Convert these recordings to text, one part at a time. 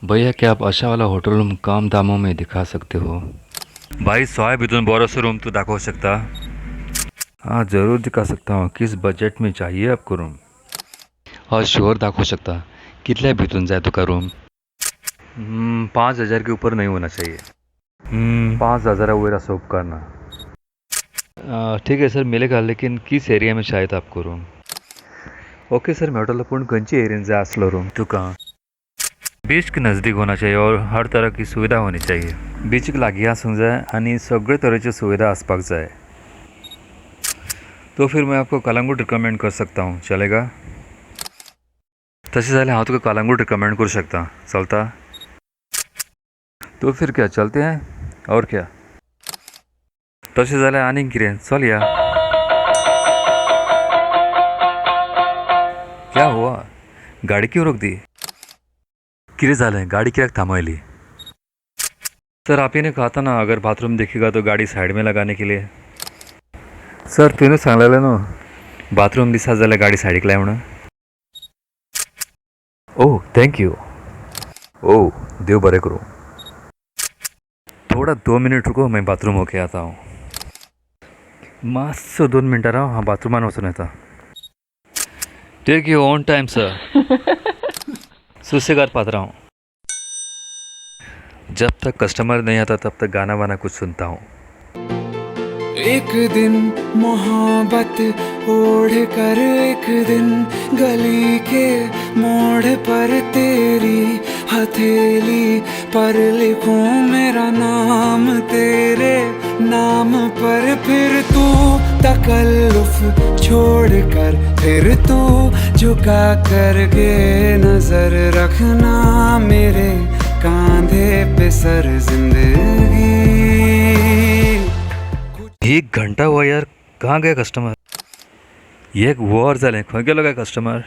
भैया क्या आप अशा वाला होटल रूम कम दामों में दिखा सकते हो? भाई 100 भितून बरोसो रूम तू दाखवू शकता? हाँ ज़रूर दिखा सकता हूँ. किस बजट में चाहिए आपको रूम? हाँ श्योर दाखवू शकता. कितल्या भितून जाय तुका रूम? 5,000 के ऊपर नहीं होना चाहिए. 5,000 वयर असं उपकार ना. ठीक है सर मिलेगा लेकिन किस एरिया में चाहिए था आपको रूम? ओके सर मेटल पूर्ण खंयची एरियन जाय आसलो रूम तुका? बीच के नज़दीक होना चाहिए और हर तरह की सुविधा होनी चाहिए. बीच के लागीं आसूंक जाय आनी सगळे तरेची सुविधा आसपाक जाय. तो फिर मैं आपको कलंगूट रिकमेंड कर सकता हूँ, चलेगा? तशें जाल्यार हांव तुका कलंगूट रिकमेंड करूं शकता. चलता? तो फिर क्या चलते हैं और क्या? तशें जाल्यार आनीक कितें चल या. क्या हुआ? गाड़ी क्यों रोक दी? कितें जालें? गाड़ी कित्याक थांबयली? सर आप ही ने कहा था ना अगर बाथरूम दिखेगा तो गाड़ी साइड में लगाने के लिए. सर तुवेंच सांगलेलें न्हू बाथरूम दिसत जाल्यार गाडी सायडीक लाय म्हणून. Oh thank you. ओह देव बरें करूं. थोड़ा 2 मिनट रुको मैं बाथरूम होके आता हूँ. मातसो 2 मिनटां राव हांव बाथरूमान वचून येता. Take you own time sir. सुसेगाद पात्रांव. जब तक कस्टमर नहीं आता तब तक गाना वाना कुछ सुनता हूँ. एक दिन मोहब्बत ओढ़ कर एक दिन गली के मोड़ पर तेरी हथेली पर लिखूं मेरा नाम तेरे नाम पर. फिर तू तकल्लुफ छोड़ कर फिर तू झुका करके नजर रखना मेरे कांधे पे सर जिंदगी. 1 घंटा हुआ यार. कहाँ गया कस्टमर? 1 वर जालें खंय गेलो काय कस्टमर?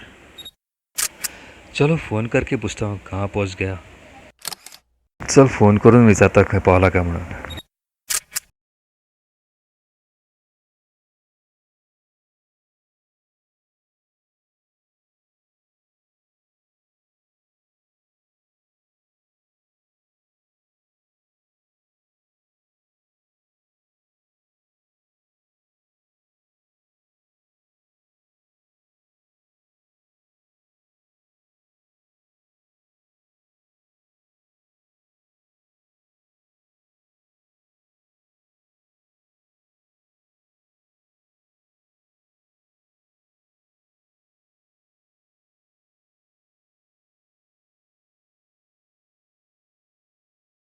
चलो फोन करके पूछता हूँ कहाँ पहुँच गया. चल फोन करून विचारता खंय पावला काय म्हणून.